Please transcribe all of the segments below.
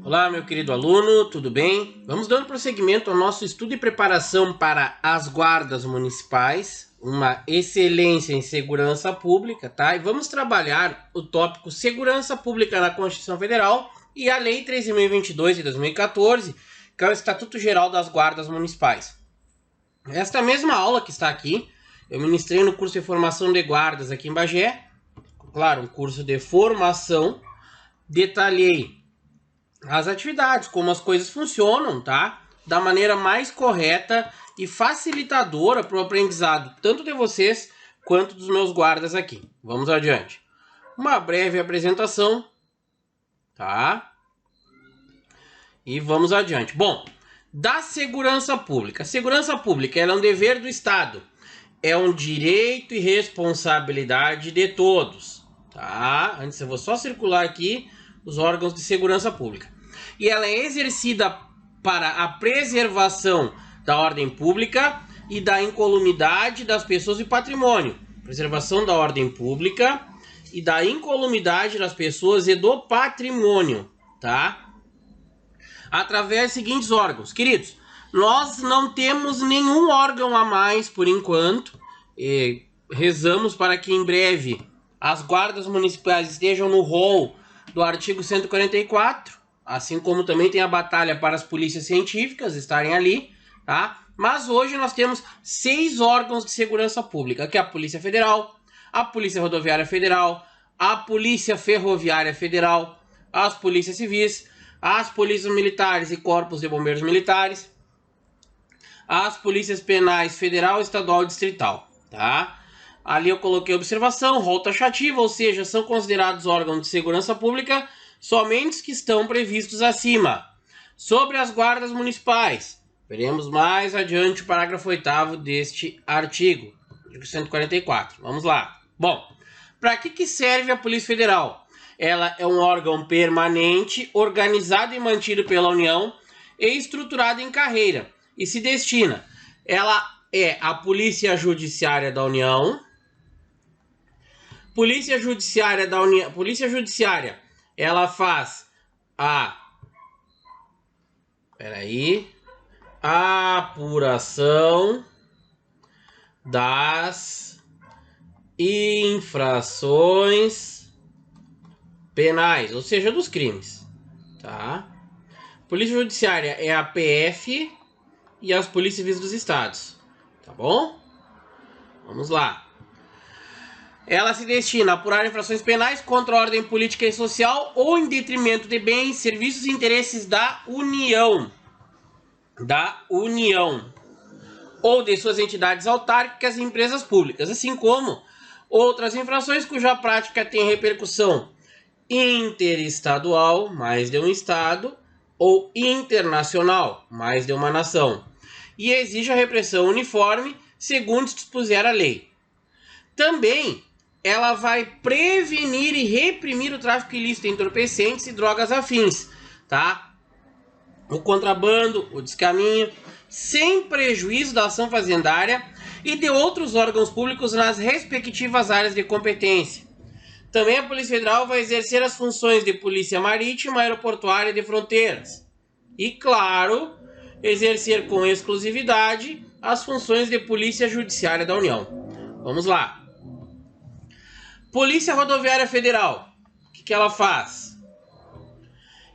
Olá, meu querido aluno, tudo bem? Vamos dando prosseguimento ao nosso estudo e preparação para as guardas municipais, uma excelência em segurança pública, tá? E vamos trabalhar o tópico segurança pública na Constituição Federal e a Lei 3.022 de 2014, que é o Estatuto Geral das Guardas Municipais. Esta mesma aula que está aqui, eu ministrei no curso de formação de guardas aqui em Bagé, claro, um curso de formação, detalhei as atividades, como as coisas funcionam, tá? Da maneira mais correta e facilitadora para o aprendizado, tanto de vocês quanto dos meus guardas aqui. Vamos adiante. Uma breve apresentação, tá? E vamos adiante. Bom, da segurança pública. A segurança pública ela é um dever do Estado. É um direito e responsabilidade de todos, tá? Antes eu vou só circular aqui os órgãos de segurança pública. E ela é exercida para a preservação da ordem pública e da incolumidade das pessoas e patrimônio. Preservação da ordem pública e da incolumidade das pessoas e do patrimônio, tá? Através dos seguintes órgãos. Queridos, nós não temos nenhum órgão a mais por enquanto. Rezamos para que em breve as guardas municipais estejam no rol do artigo 144, assim como também tem a batalha para as polícias científicas estarem ali, tá? Mas hoje nós temos 6 órgãos de segurança pública, que é a Polícia Federal, a Polícia Rodoviária Federal, a Polícia Ferroviária Federal, as Polícias Civis, as Polícias Militares e Corpos de Bombeiros Militares, as Polícias Penais Federal, Estadual e Distrital, tá? Ali eu coloquei observação, rol taxativo, ou seja, são considerados órgãos de segurança pública somente os que estão previstos acima. Sobre as guardas municipais, veremos mais adiante o parágrafo 8º deste artigo 144. Vamos lá. Bom, para que serve a Polícia Federal? Ela é um órgão permanente, organizado e mantido pela União e estruturado em carreira e se destina. Ela é a Polícia Judiciária da União. Polícia Judiciária da União. Polícia Judiciária, ela faz a apuração das infrações penais, ou seja, dos crimes, tá? Polícia Judiciária é a PF e as Polícias Civis dos Estados, tá bom? Vamos lá. Ela se destina a apurar infrações penais contra a ordem política e social ou em detrimento de bens, serviços e interesses da União. Ou de suas entidades autárquicas e empresas públicas, assim como outras infrações cuja prática tem repercussão interestadual, mais de um estado, ou internacional, mais de uma nação, e exige a repressão uniforme, segundo se dispuser a lei. Também ela vai prevenir e reprimir o tráfico ilícito de entorpecentes e drogas afins, tá? O contrabando, o descaminho, sem prejuízo da ação fazendária e de outros órgãos públicos nas respectivas áreas de competência. Também a Polícia Federal vai exercer as funções de polícia marítima, aeroportuária e de fronteiras. E, claro, exercer com exclusividade as funções de Polícia Judiciária da União. Vamos lá. Polícia Rodoviária Federal, o que ela faz?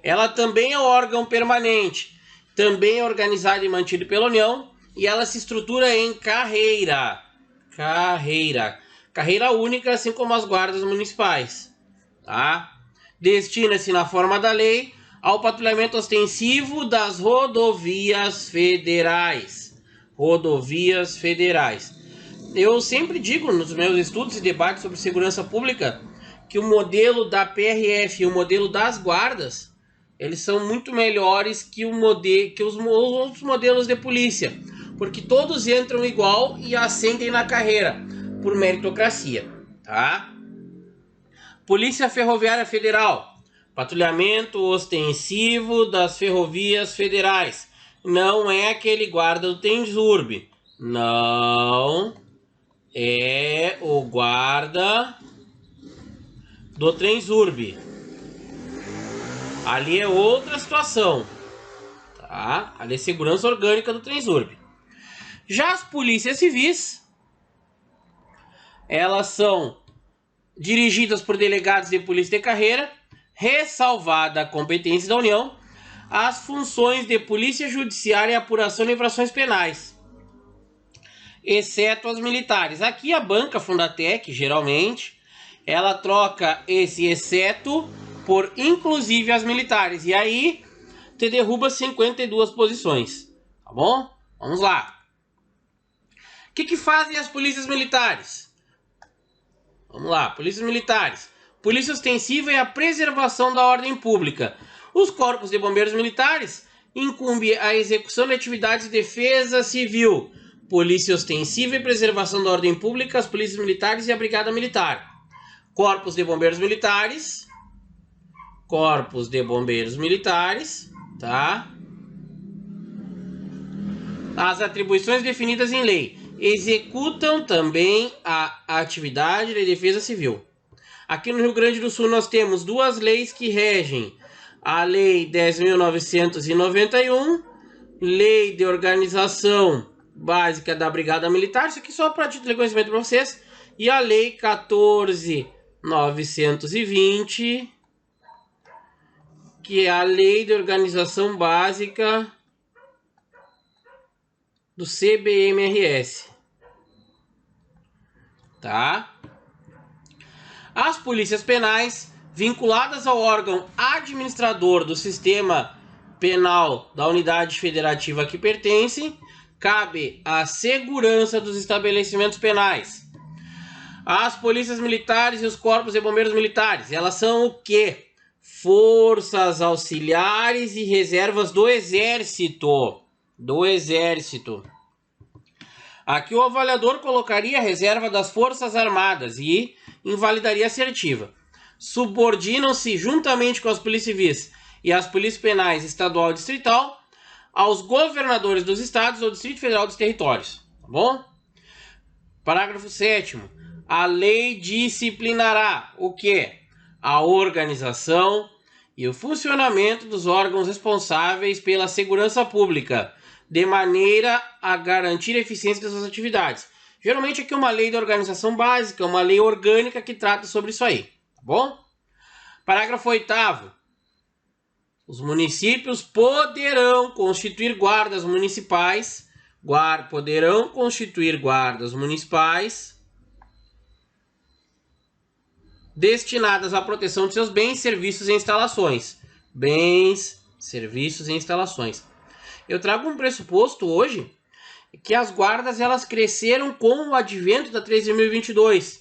Ela também é um órgão permanente, também é organizado e mantido pela União, e ela se estrutura em carreira única, assim como as guardas municipais, tá? Destina-se na forma da lei ao patrulhamento ostensivo das rodovias federais. Eu sempre digo nos meus estudos e debates sobre segurança pública que o modelo da PRF e o modelo das guardas, eles são muito melhores que os outros modelos de polícia, porque todos entram igual e ascendem na carreira por meritocracia, tá? Polícia Ferroviária Federal, patrulhamento ostensivo das ferrovias federais. Não é aquele guarda do Transurb, não. É o guarda do Transurb. Ali é outra situação, tá? Ali é segurança orgânica do Transurb. Já as polícias civis, elas são dirigidas por delegados de polícia de carreira, ressalvada a competência da União, as funções de polícia judiciária e apuração de infrações penais, exceto as militares. Aqui a banca Fundatec, geralmente, ela troca esse exceto por inclusive as militares. E aí, te derruba 52 posições. Tá bom? Vamos lá. O que fazem as polícias militares? Vamos lá. Polícias militares. Polícia ostensiva é a preservação da ordem pública. Os corpos de bombeiros militares incumbe a execução de atividades de defesa civil. Polícia ostensiva e preservação da ordem pública, as polícias militares e a brigada militar. Corpos de bombeiros militares. Corpos de bombeiros militares, tá? As atribuições definidas em lei executam também a atividade de defesa civil. Aqui no Rio Grande do Sul nós temos duas leis que regem. A Lei 10.991, Lei de Organização Básica da Brigada Militar, isso aqui só para título de conhecimento para vocês, e a Lei 14.920, que é a Lei de Organização Básica do CBMRS, tá? As polícias penais, vinculadas ao órgão administrador do sistema penal da unidade federativa que pertencem, cabe a segurança dos estabelecimentos penais. As polícias militares e os corpos de bombeiros militares, elas são o quê? Forças auxiliares e reservas do Exército. Aqui o avaliador colocaria a reserva das Forças Armadas e invalidaria a assertiva. Subordinam-se juntamente com as polícias civis e as polícias penais estadual e distrital aos governadores dos estados ou Distrito Federal dos territórios, tá bom? Parágrafo 7º. A lei disciplinará o quê? A organização e o funcionamento dos órgãos responsáveis pela segurança pública, de maneira a garantir a eficiência das suas atividades. Geralmente aqui é uma lei de organização básica, uma lei orgânica que trata sobre isso aí, tá bom? Parágrafo 8º. Os municípios poderão constituir guardas municipais, destinadas à proteção de seus bens, serviços e instalações. Eu trago um pressuposto hoje que as guardas elas cresceram com o advento da 13.022.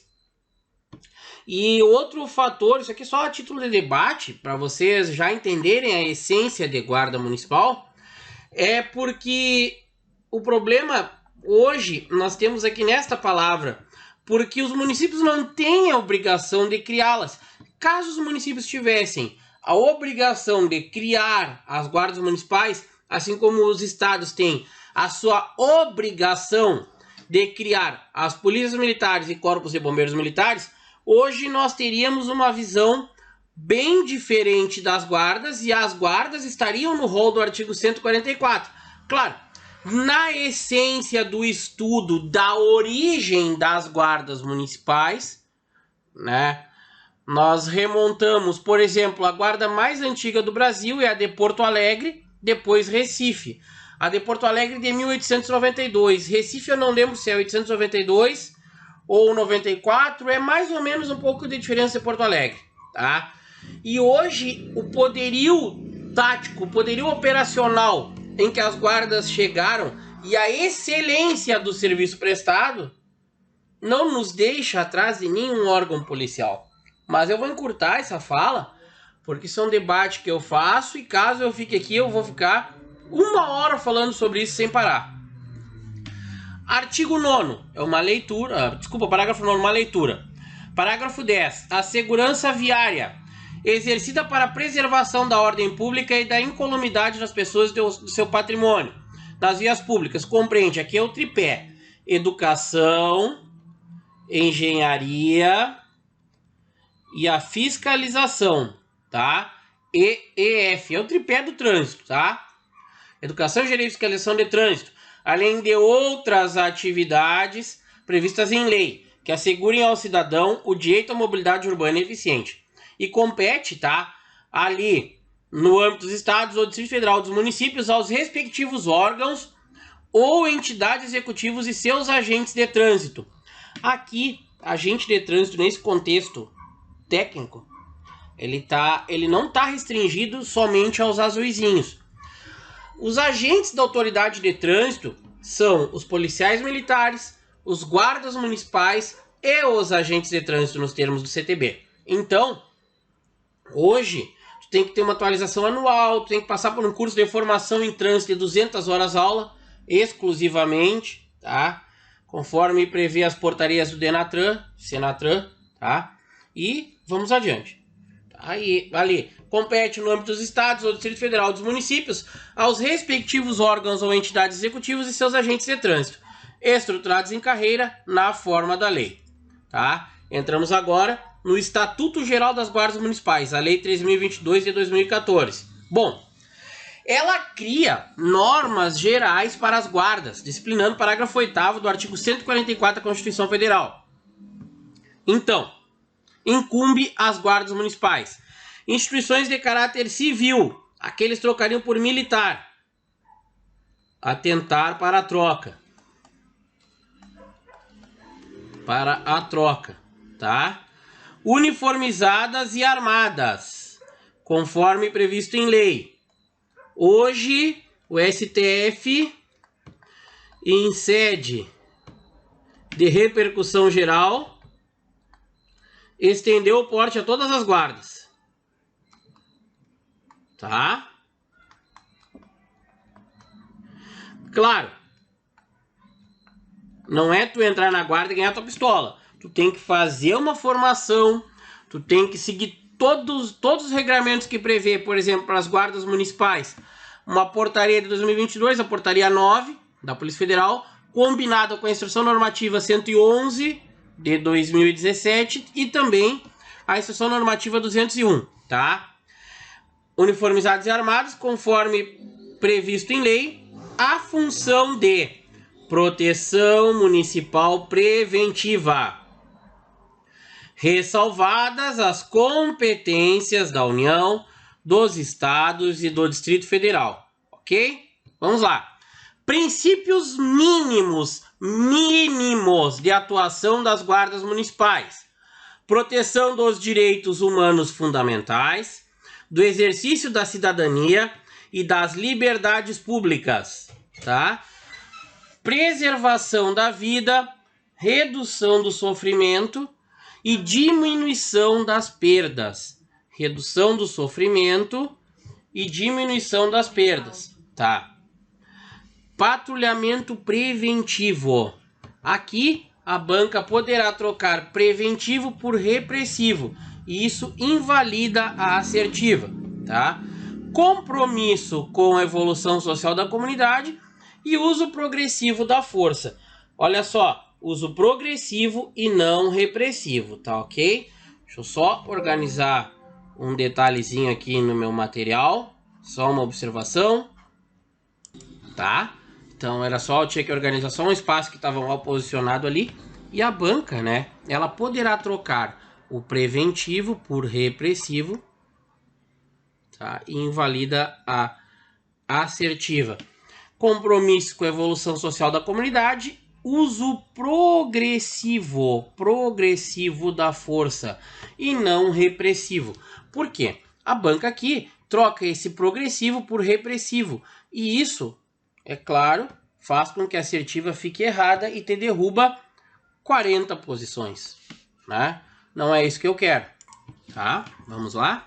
E outro fator, isso aqui é só a título de debate, para vocês já entenderem a essência de guarda municipal, é porque o problema hoje nós temos aqui nesta palavra, porque os municípios não têm a obrigação de criá-las. Caso os municípios tivessem a obrigação de criar as guardas municipais, assim como os estados têm a sua obrigação de criar as polícias militares e corpos de bombeiros militares, hoje nós teríamos uma visão bem diferente das guardas e as guardas estariam no rol do artigo 144. Claro, na essência do estudo da origem das guardas municipais, né, nós remontamos, por exemplo, a guarda mais antiga do Brasil é a de Porto Alegre, depois Recife. A de Porto Alegre de 1892. Recife eu não lembro se é 892 ou 94, é mais ou menos um pouco de diferença de Porto Alegre, tá? E hoje o poderio tático, o poderio operacional em que as guardas chegaram e a excelência do serviço prestado não nos deixa atrás de nenhum órgão policial. Mas eu vou encurtar essa fala, porque isso é um debate que eu faço e caso eu fique aqui eu vou ficar 1 hora falando sobre isso sem parar. Artigo 9º, é uma leitura, parágrafo 9º, uma leitura. Parágrafo 10, a segurança viária, exercida para a preservação da ordem pública e da incolumidade das pessoas e do seu patrimônio, nas vias públicas, compreende, aqui é o tripé, educação, engenharia e a fiscalização, tá? e EF. É o tripé do trânsito, tá? Educação, Engenharia e Fiscalização de Trânsito, além de outras atividades previstas em lei, que assegurem ao cidadão o direito à mobilidade urbana eficiente. E compete, tá? Ali, no âmbito dos estados ou Distrito Federal, dos municípios, aos respectivos órgãos ou entidades executivos e seus agentes de trânsito. Aqui, agente de trânsito, nesse contexto técnico, ele não está restringido somente aos azuizinhos. Os agentes da autoridade de trânsito são os policiais militares, os guardas municipais e os agentes de trânsito nos termos do CTB. Então, hoje, tu tem que ter uma atualização anual, tu tem que passar por um curso de formação em trânsito de 200 horas aula, exclusivamente, tá? Conforme prevê as portarias do Denatran, Senatran, tá? E vamos adiante. Aí, ali, compete no âmbito dos estados ou do Distrito Federal, dos municípios, aos respectivos órgãos ou entidades executivas e seus agentes de trânsito, estruturados em carreira na forma da lei, tá? Entramos agora no Estatuto Geral das Guardas Municipais, a Lei 3.022 de 2014. Bom, ela cria normas gerais para as guardas, disciplinando o parágrafo 8º do artigo 144 da Constituição Federal. Então, incumbe às guardas municipais instituições de caráter civil, aqueles trocariam por militar, atentar para a troca. Tá? Uniformizadas e armadas, conforme previsto em lei. Hoje, o STF, em sede de repercussão geral, estendeu o porte a todas as guardas. Tá? Claro, não é tu entrar na guarda e ganhar tua pistola. Tu tem que fazer uma formação, tu tem que seguir todos os regramentos que prevê, por exemplo, para as guardas municipais. Uma portaria de 2022, a portaria 9 da Polícia Federal, combinada com a Instrução Normativa 111 de 2017 e também a Instrução Normativa 201, tá? Uniformizados e armados, conforme previsto em lei, a função de proteção municipal preventiva, ressalvadas as competências da União, dos estados e do Distrito Federal, ok? Vamos lá. Princípios mínimos de atuação das guardas municipais: proteção dos direitos humanos fundamentais, do exercício da cidadania e das liberdades públicas, tá? Preservação da vida, redução do sofrimento e diminuição das perdas. Redução do sofrimento e diminuição das perdas, tá? Patrulhamento preventivo. Aqui a banca poderá trocar preventivo por repressivo e isso invalida a assertiva, tá? Compromisso com a evolução social da comunidade e uso progressivo da força. Olha só, uso progressivo e não repressivo, tá ok? Deixa eu só organizar um detalhezinho aqui no meu material, só uma observação, tá? Então era só, eu tinha que organizar só um espaço que estava mal posicionado ali. E a banca, né, ela poderá trocar o preventivo por repressivo, tá? E invalida a assertiva. Compromisso com a evolução social da comunidade, uso progressivo da força e não repressivo. Por quê? A banca aqui troca esse progressivo por repressivo e isso, é claro, faz com que a assertiva fique errada e te derruba 40 posições, né? Não é isso que eu quero, tá? Vamos lá?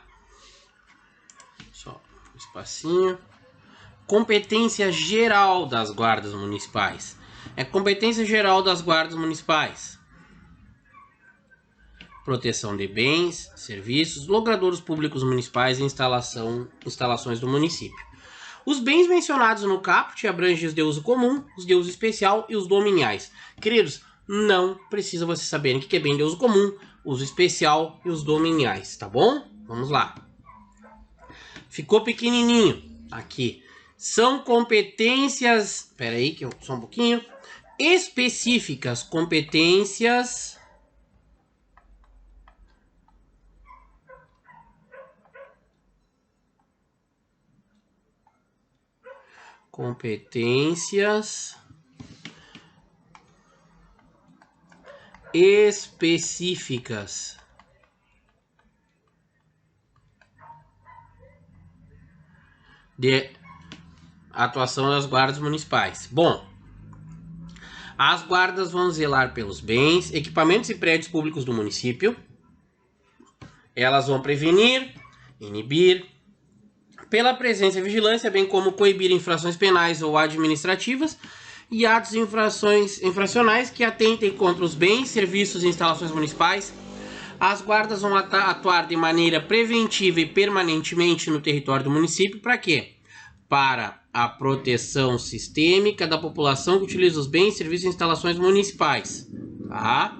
Só um espacinho. Competência geral das guardas municipais. É competência geral das guardas municipais. Proteção de bens, serviços, logradouros públicos municipais e instalações do município. Os bens mencionados no caput abrangem os de uso comum, os de uso especial e os dominiais. Queridos, não precisa vocês saberem o que é bem de uso comum, uso especial e os dominiais, tá bom? Vamos lá. Ficou pequenininho aqui. São competências... Espera aí, que eu só um pouquinho. Específicas. Competências... específicas de atuação das guardas municipais. Bom, as guardas vão zelar pelos bens, equipamentos e prédios públicos do município. Elas vão prevenir, inibir, pela presença e vigilância, bem como coibir infrações penais ou administrativas e atos infracionais que atentem contra os bens, serviços e instalações municipais. As guardas vão atuar de maneira preventiva e permanentemente no território do município. Para quê? Para a proteção sistêmica da população que utiliza os bens, serviços e instalações municipais. Tá?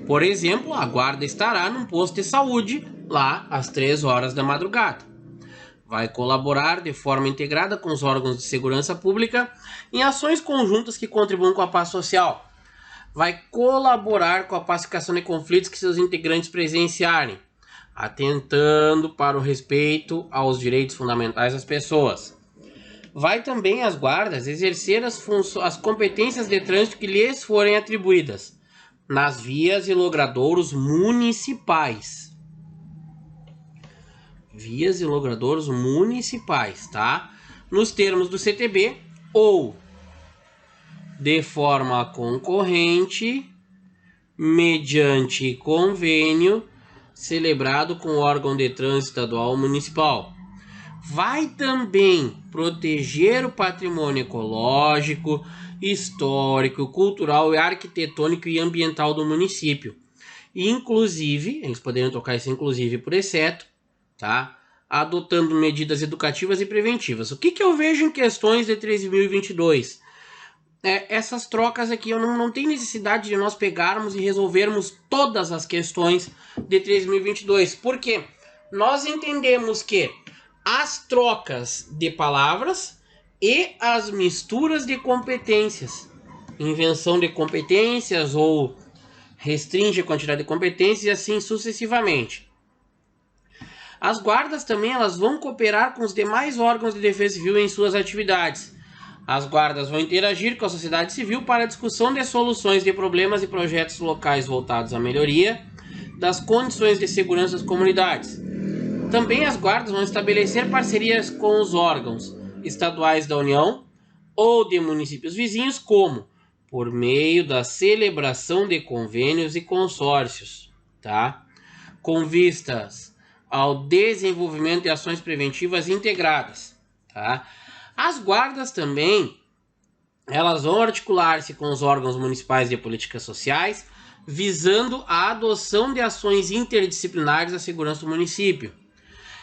Por exemplo, a guarda estará num posto de saúde lá às 3 horas da madrugada. Vai colaborar de forma integrada com os órgãos de segurança pública em ações conjuntas que contribuam com a paz social. Vai colaborar com a pacificação de conflitos que seus integrantes presenciarem, atentando para o respeito aos direitos fundamentais das pessoas. Vai também as guardas exercer as competências de trânsito que lhes forem atribuídas nas vias e logradouros municipais. Vias e logradouros municipais, tá? Nos termos do CTB ou de forma concorrente, mediante convênio celebrado com o órgão de trânsito estadual ou municipal. Vai também proteger o patrimônio ecológico, histórico, cultural, arquitetônico e ambiental do município. Inclusive, eles poderiam tocar isso inclusive por exceto, tá? Adotando medidas educativas e preventivas. O que eu vejo em questões de 13.022? Essas trocas aqui, eu não tenho necessidade de nós pegarmos e resolvermos todas as questões de 13.022. Por quê? Nós entendemos que as trocas de palavras e as misturas de competências, invenção de competências ou restringe a quantidade de competências e assim sucessivamente. As guardas também elas vão cooperar com os demais órgãos de defesa civil em suas atividades. As guardas vão interagir com a sociedade civil para a discussão de soluções de problemas e projetos locais voltados à melhoria das condições de segurança das comunidades. Também as guardas vão estabelecer parcerias com os órgãos estaduais da União ou de municípios vizinhos, como por meio da celebração de convênios e consórcios, tá? Com vistas ao desenvolvimento de ações preventivas integradas, tá? As guardas também, elas vão articular-se com os órgãos municipais de políticas sociais, visando a adoção de ações interdisciplinares da segurança do município.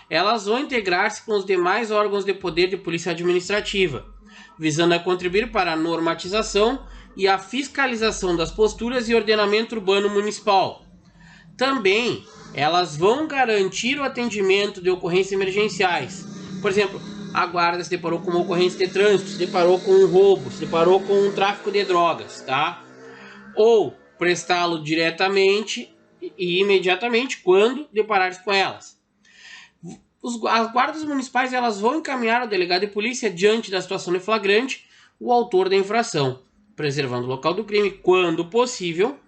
Elas vão integrar-se com os demais órgãos de poder de polícia administrativa, visando a contribuir para a normatização e a fiscalização das posturas e ordenamento urbano municipal. Também, elas vão garantir o atendimento de ocorrências emergenciais. Por exemplo, a guarda se deparou com uma ocorrência de trânsito, se deparou com um roubo, se deparou com um tráfico de drogas, tá? Ou prestá-lo diretamente e imediatamente quando deparar-se com elas. As guardas municipais elas vão encaminhar ao delegado de polícia diante da situação de flagrante o autor da infração, preservando o local do crime quando possível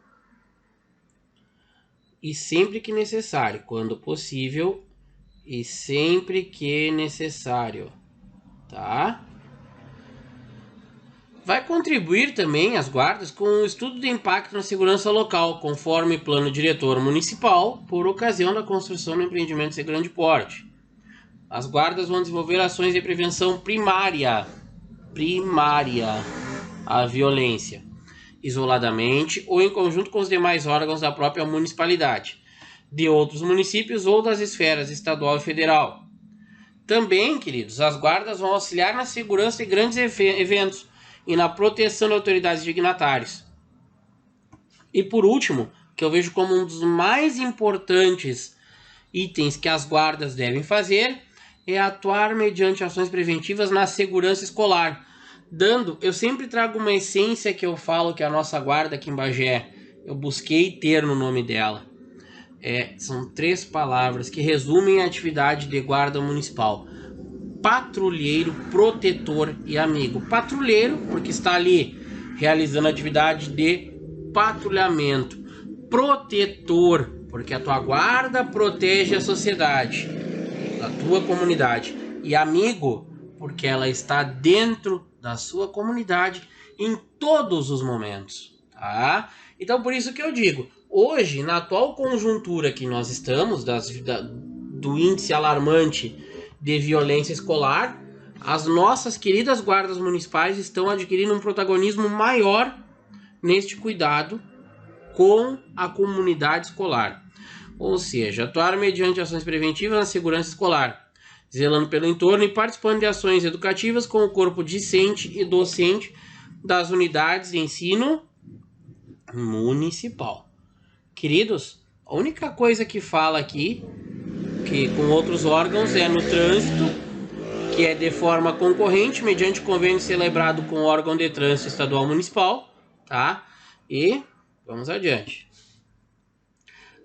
e sempre que necessário. Quando possível e sempre que necessário, tá? Vai contribuir também as guardas com o estudo de impacto na segurança local, conforme plano diretor municipal, por ocasião da construção de empreendimentos de grande porte. As guardas vão desenvolver ações de prevenção primária à violência, isoladamente ou em conjunto com os demais órgãos da própria municipalidade, de outros municípios ou das esferas estadual e federal. Também, queridos, as guardas vão auxiliar na segurança de grandes eventos e na proteção de autoridades dignatárias. E por último, que eu vejo como um dos mais importantes itens que as guardas devem fazer é atuar mediante ações preventivas na segurança escolar. Eu sempre trago uma essência que eu falo que a nossa guarda aqui em Bagé, eu busquei ter no nome dela. São 3 palavras que resumem a atividade de guarda municipal: patrulheiro, protetor e amigo. Patrulheiro, porque está ali realizando atividade de patrulhamento. Protetor, porque a tua guarda protege a sociedade, a tua comunidade. E amigo, porque ela está dentro da sua comunidade em todos os momentos, tá? Então, por isso que eu digo, hoje, na atual conjuntura que nós estamos, do índice alarmante de violência escolar, as nossas queridas guardas municipais estão adquirindo um protagonismo maior neste cuidado com a comunidade escolar. Ou seja, atuar mediante ações preventivas na segurança escolar, zelando pelo entorno e participando de ações educativas com o corpo discente e docente das unidades de ensino municipal. Queridos, a única coisa que fala aqui, que com outros órgãos, é no trânsito, que é de forma concorrente, mediante convênio celebrado com o órgão de trânsito estadual municipal, tá? E vamos adiante.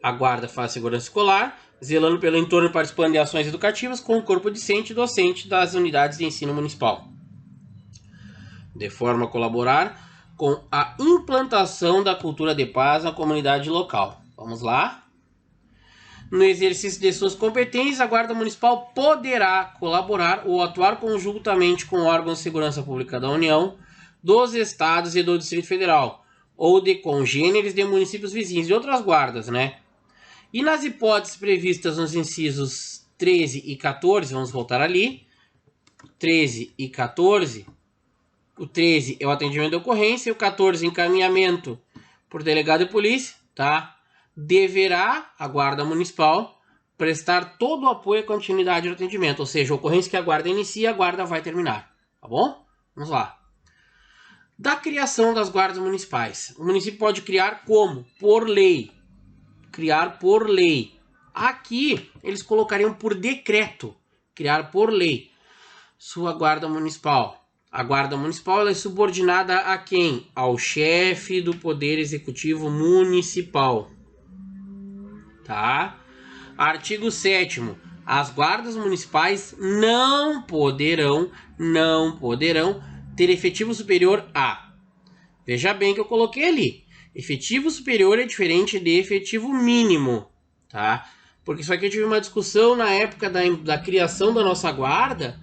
A guarda faz segurança escolar, zelando pelo entorno e participando de ações educativas com o corpo discente e docente das unidades de ensino municipal, de forma a colaborar com a implantação da cultura de paz na comunidade local. Vamos lá? No exercício de suas competências, a Guarda Municipal poderá colaborar ou atuar conjuntamente com órgãos de segurança pública da União, dos Estados e do Distrito Federal, ou de congêneres de municípios vizinhos e outras guardas, né? E nas hipóteses previstas nos incisos 13 e 14, vamos voltar ali, 13 e 14, o 13 é o atendimento de ocorrência, o 14 encaminhamento por delegado de polícia, tá? Deverá a Guarda Municipal prestar todo o apoio à continuidade do atendimento, ou seja, a ocorrência que a guarda inicia, a guarda vai terminar, tá bom? Vamos lá. Da criação das guardas municipais, o município pode criar como? Por lei. Criar por lei. Aqui, eles colocariam por decreto. Criar por lei. Sua guarda municipal. A guarda municipal ela é subordinada a quem? Ao chefe do Poder Executivo Municipal. Tá? Artigo 7º. As guardas municipais não poderão ter efetivo superior a. Veja bem que eu coloquei ali. Efetivo superior é diferente de efetivo mínimo, tá? Porque isso aqui eu tive uma discussão na época da criação da nossa guarda,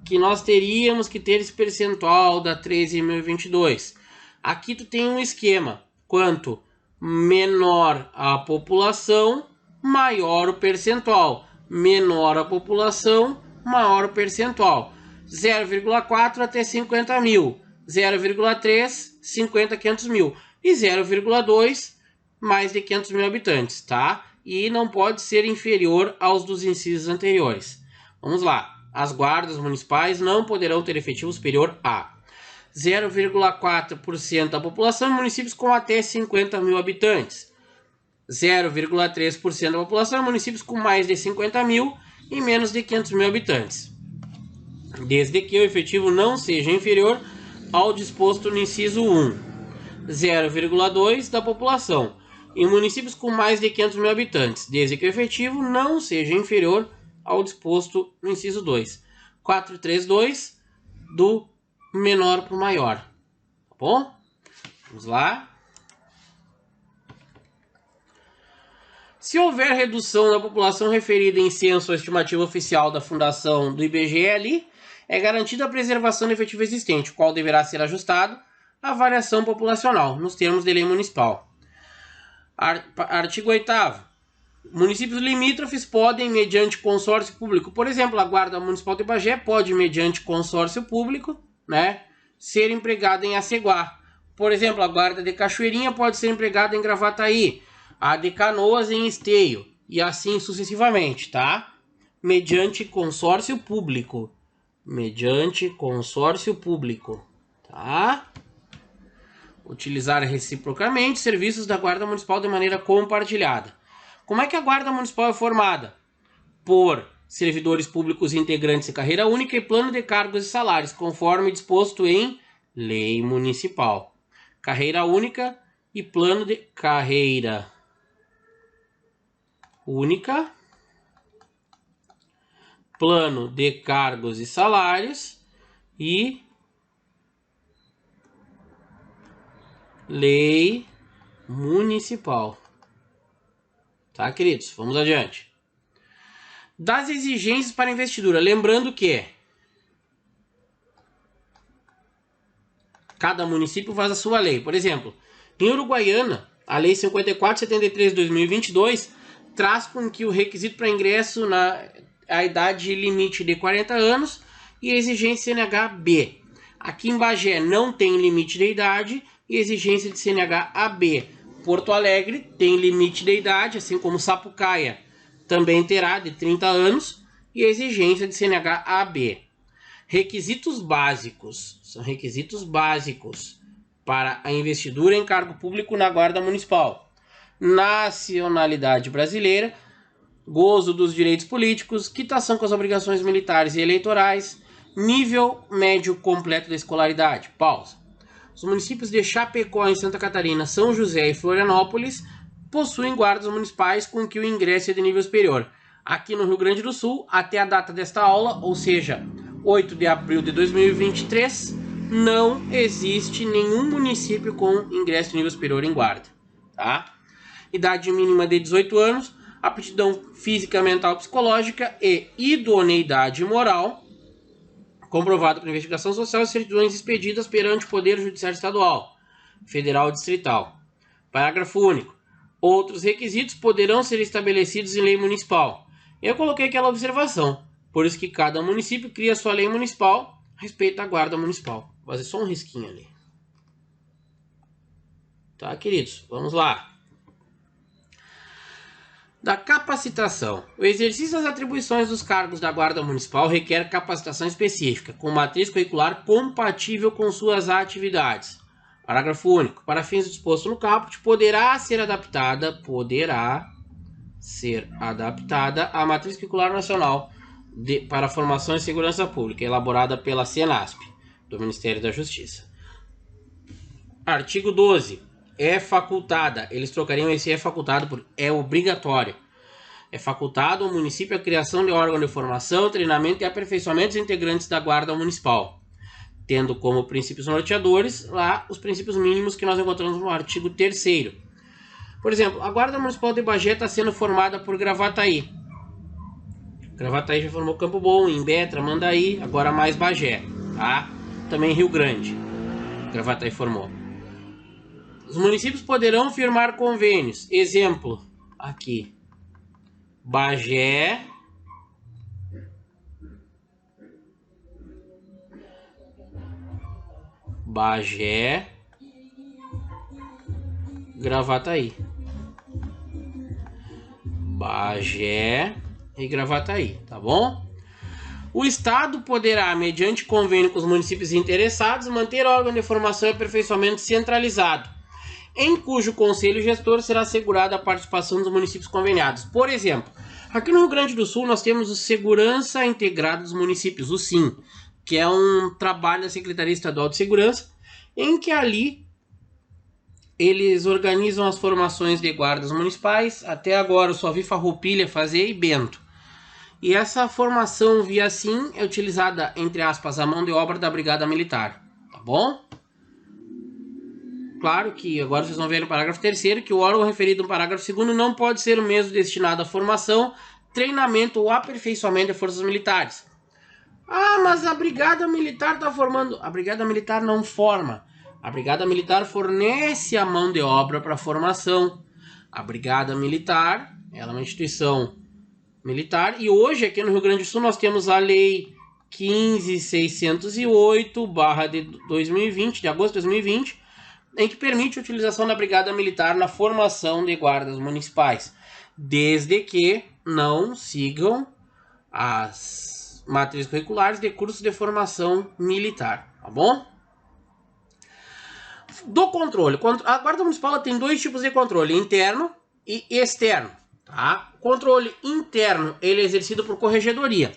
que nós teríamos que ter esse percentual da 13.022. Aqui tu tem um esquema. Quanto menor a população, maior o percentual. Menor a população, maior o percentual. 0,4 até 50 mil. 0,3, 50 a 500 mil. E 0,2, mais de 500 mil habitantes, tá? E não pode ser inferior aos dos incisos anteriores. Vamos lá. As guardas municipais não poderão ter efetivo superior a 0,4% da população em municípios com até 50 mil habitantes. 0,3% da população em municípios com mais de 50 mil e menos de 500 mil habitantes. Desde que o efetivo não seja inferior ao disposto no inciso 1. 0,2% da população em municípios com mais de 500 mil habitantes, desde que o efetivo não seja inferior ao disposto no inciso 2. 432 do menor para o maior. Tá bom? Vamos lá. Se houver redução da população referida em censo ou estimativa oficial da Fundação do IBGE ali, é garantida a preservação do efetivo existente, o qual deverá ser ajustado à variação populacional, nos termos de lei municipal. Artigo 8º. Municípios limítrofes podem, mediante consórcio público, por exemplo, a Guarda Municipal de Bagé pode, mediante consórcio público, né, ser empregada em Aceguá. Por exemplo, a Guarda de Cachoeirinha pode ser empregada em Gravataí, a de Canoas em Esteio, e assim sucessivamente, tá? Mediante consórcio público. Mediante consórcio público, tá? Utilizar reciprocamente serviços da Guarda Municipal de maneira compartilhada. Como é que a Guarda Municipal é formada? por servidores públicos integrantes de carreira única e plano de cargos e salários, conforme disposto em lei municipal. Carreira única e plano de carreira única, plano de cargos e salários e lei municipal. Tá, queridos? Vamos adiante. Das exigências para investidura, lembrando que cada município faz a sua lei. Por exemplo, em Uruguaiana, a Lei 5473 de 2022 traz com que o requisito para ingresso a idade limite de 40 anos e a exigência CNH B. Aqui em Bagé não tem limite de idade e exigência de CNH AB. Porto Alegre tem limite de idade, assim como Sapucaia também terá de 30 anos e a exigência de CNH AB. Requisitos básicos, são requisitos básicos para a investidura em cargo público na Guarda Municipal. Nacionalidade brasileira, gozo dos direitos políticos, quitação com as obrigações militares e eleitorais, nível médio completo da escolaridade. Pausa. Os municípios de Chapecó, em Santa Catarina, São José e Florianópolis possuem guardas municipais com que o ingresso é de nível superior. Aqui no Rio Grande do Sul, até a data desta aula, ou seja, 8 de abril de 2023, não existe nenhum município com ingresso de nível superior em guarda. Tá? Idade mínima de 18 anos, aptidão física, mental, psicológica e idoneidade moral, comprovado por investigação social e certidões expedidas perante o Poder Judiciário Estadual, Federal e Distrital. Parágrafo único. Outros requisitos poderão ser estabelecidos em lei municipal. Eu coloquei aquela observação, por isso que cada município cria sua lei municipal a respeito da guarda municipal. Vou fazer só um risquinho ali. Tá, queridos? Vamos lá. Da capacitação. O exercício das atribuições dos cargos da Guarda Municipal requer capacitação específica, com matriz curricular compatível com suas atividades. Parágrafo único. Para fins dispostos no caput, poderá ser adaptada à matriz curricular nacional para formação em segurança pública, elaborada pela Senasp, do Ministério da Justiça. Artigo 12. É facultada. Eles trocariam esse é facultado por é obrigatório. É facultado ao município a criação de órgão de formação, treinamento e aperfeiçoamento dos integrantes da Guarda Municipal, tendo como princípios norteadores lá os princípios mínimos que nós encontramos no artigo 3º. Por exemplo, a Guarda Municipal de Bagé está sendo formada por Gravataí. Gravataí já formou Campo Bom, Imbé, Tramandaí, agora mais Bagé. Tá? Também Rio Grande. Gravataí formou. Os municípios poderão firmar convênios. Exemplo, aqui. Bagé, Gravataí. Bagé e Gravataí, tá bom? O Estado poderá, mediante convênio com os municípios interessados, manter órgão de formação e aperfeiçoamento centralizado, em cujo conselho gestor será assegurada a participação dos municípios conveniados. Por exemplo, aqui no Rio Grande do Sul nós temos o Segurança Integrada dos Municípios, o SIM, que é um trabalho da Secretaria Estadual de Segurança, em que ali eles organizam as formações de guardas municipais. Até agora eu só vi Farroupilha fazer e Bento. E essa formação via SIM é utilizada, entre aspas, a mão de obra da Brigada Militar, tá bom? Claro que agora vocês vão ver no parágrafo 3º que o órgão referido no parágrafo 2º não pode ser o mesmo destinado à formação, treinamento ou aperfeiçoamento de forças militares. Ah, mas a Brigada Militar está formando. A Brigada Militar não forma. A Brigada Militar fornece a mão de obra para a formação. A Brigada Militar, ela é uma instituição militar. E hoje, aqui no Rio Grande do Sul, nós temos a Lei 15.608, de 2020, de agosto de 2020, em que permite a utilização da Brigada Militar na formação de guardas municipais, desde que não sigam as matrizes curriculares de cursos de formação militar, tá bom? Do controle. A Guarda Municipal tem dois tipos de controle, interno e externo. Tá? O controle interno ele é exercido por corregedoria.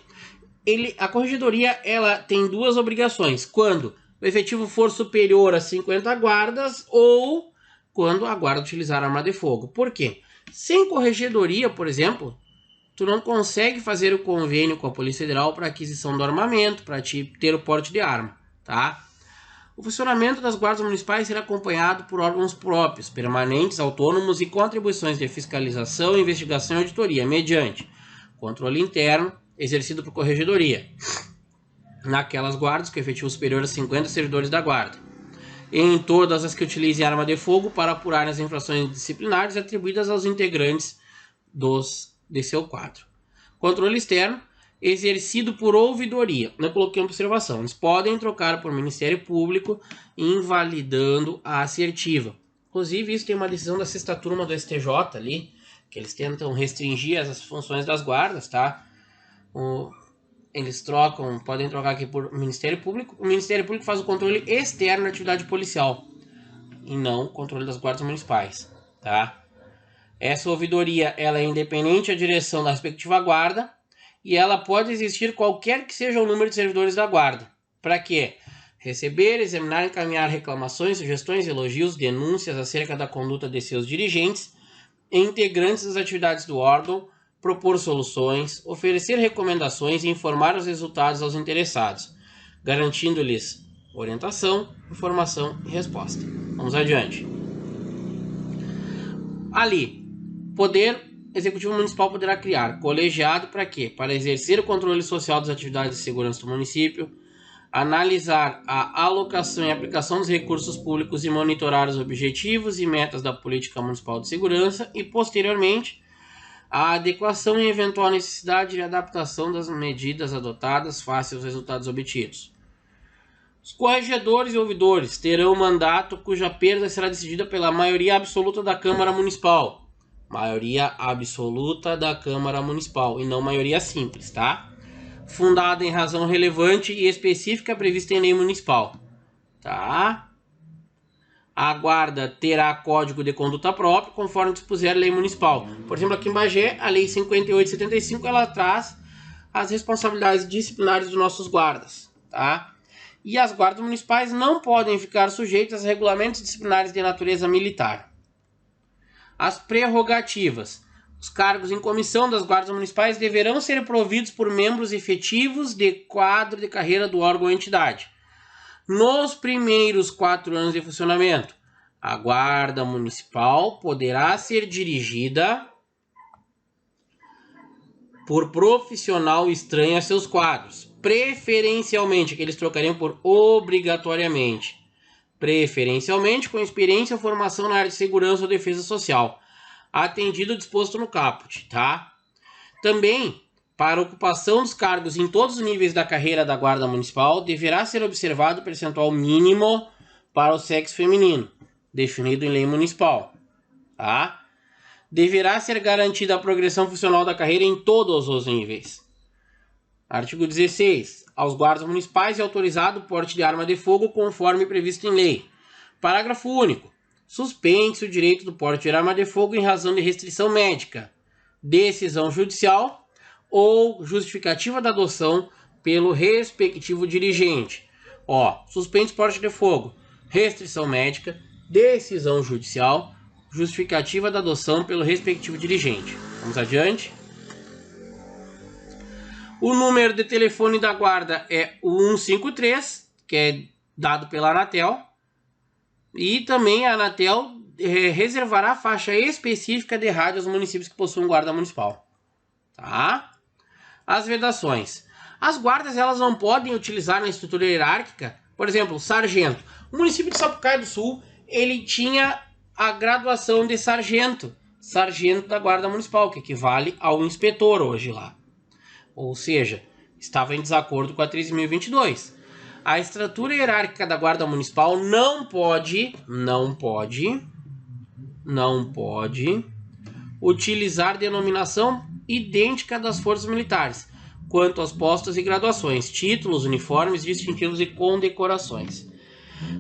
A corregedoria ela tem duas obrigações: quando o efetivo for superior a 50 guardas ou quando a guarda utilizar arma de fogo. Por quê? Sem corregedoria, por exemplo, tu não consegue fazer o convênio com a Polícia Federal para aquisição do armamento, para ter o porte de arma, tá? O funcionamento das guardas municipais será acompanhado por órgãos próprios, permanentes, autônomos e com atribuições de fiscalização, investigação e auditoria, mediante controle interno exercido por corregedoria, naquelas guardas com efetivo superior a 50 servidores da guarda, em todas as que utilizem arma de fogo para apurar as infrações disciplinares atribuídas aos integrantes de seu quadro. Controle externo exercido por ouvidoria. Eu coloquei uma observação. Eles podem trocar por Ministério Público, invalidando a assertiva. Inclusive, isso tem uma decisão da sexta turma do STJ ali, que eles tentam restringir as funções das guardas, tá? Eles podem trocar aqui por Ministério Público. O Ministério Público faz o controle externo da atividade policial e não o controle das guardas municipais, tá? Essa ouvidoria ela é independente da direção da respectiva guarda e ela pode existir qualquer que seja o número de servidores da guarda. Para quê? Receber, examinar e encaminhar reclamações, sugestões, elogios, denúncias acerca da conduta de seus dirigentes e integrantes das atividades do órgão, propor soluções, oferecer recomendações e informar os resultados aos interessados, garantindo-lhes orientação, informação e resposta. Vamos adiante. Ali, Poder Executivo Municipal poderá criar colegiado para quê? Para exercer o controle social das atividades de segurança do município, analisar a alocação e aplicação dos recursos públicos e monitorar os objetivos e metas da política municipal de segurança e, posteriormente, a adequação e eventual necessidade de adaptação das medidas adotadas face aos resultados obtidos. Os corregedores e ouvidores terão mandato cuja perda será decidida pela maioria absoluta da Câmara Municipal. Maioria absoluta da Câmara Municipal e não maioria simples, tá? Fundada em razão relevante e específica prevista em lei municipal, tá? A guarda terá código de conduta próprio, conforme dispuser a lei municipal. Por exemplo, aqui em Bagé, a lei 58/75, ela traz as responsabilidades disciplinares dos nossos guardas, tá? E as guardas municipais não podem ficar sujeitas a regulamentos disciplinares de natureza militar. As prerrogativas. Os cargos em comissão das guardas municipais deverão ser providos por membros efetivos de quadro de carreira do órgão ou entidade. Nos primeiros 4 anos de funcionamento, a guarda municipal poderá ser dirigida por profissional estranho a seus quadros, preferencialmente, que eles trocariam por obrigatoriamente, preferencialmente com experiência ou formação na área de segurança ou defesa social, atendido o disposto no caput, tá? Também, para ocupação dos cargos em todos os níveis da carreira da guarda municipal, deverá ser observado o percentual mínimo para o sexo feminino, definido em lei municipal, tá? Deverá ser garantida a progressão funcional da carreira em todos os níveis. Artigo 16. Aos guardas municipais é autorizado o porte de arma de fogo conforme previsto em lei. Parágrafo único. Suspende-se o direito do porte de arma de fogo em razão de restrição médica, decisão judicial ou justificativa da adoção pelo respectivo dirigente. Suspende o porte de fogo, restrição médica, decisão judicial, justificativa da adoção pelo respectivo dirigente. Vamos adiante. O número de telefone da guarda é o 153, que é dado pela Anatel. E também a Anatel reservará faixa específica de rádio aos municípios que possuem guarda municipal. Tá? As vedações. As guardas elas não podem utilizar na estrutura hierárquica, por exemplo, sargento. O município de Sapucaia do Sul, ele tinha a graduação de sargento da guarda municipal, que equivale ao inspetor hoje lá. Ou seja, estava em desacordo com a 13.022. A estrutura hierárquica da guarda municipal não pode utilizar denominação idêntica das forças militares, quanto aos postos e graduações, títulos, uniformes, distintivos e condecorações.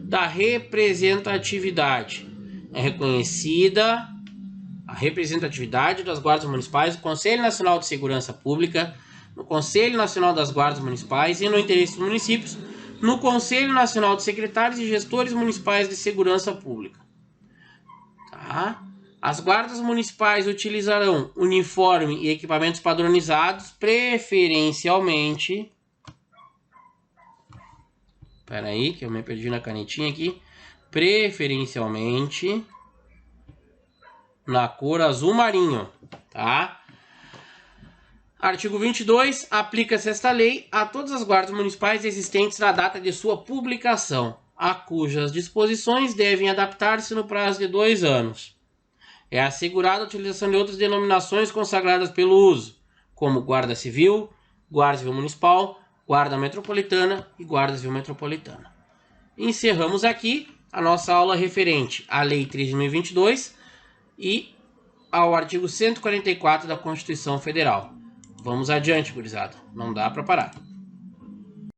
Da representatividade é reconhecida a representatividade das guardas municipais no Conselho Nacional de Segurança Pública, no Conselho Nacional das Guardas Municipais e no interesse dos municípios, no Conselho Nacional de Secretários e Gestores Municipais de Segurança Pública. Tá? As guardas municipais utilizarão uniforme e equipamentos padronizados, preferencialmente... Espera aí, que eu me perdi na canetinha aqui. Preferencialmente na cor azul marinho, tá? Artigo 22. Aplica-se esta lei a todas as guardas municipais existentes na data de sua publicação, a cujas disposições devem adaptar-se no prazo de 2 anos. É assegurada a utilização de outras denominações consagradas pelo uso, como Guarda Civil, Guarda Civil Municipal, Guarda Metropolitana e Guarda Civil Metropolitana. Encerramos aqui a nossa aula referente à Lei 3.022 e ao artigo 144 da Constituição Federal. Vamos adiante, gurizada. Não dá para parar.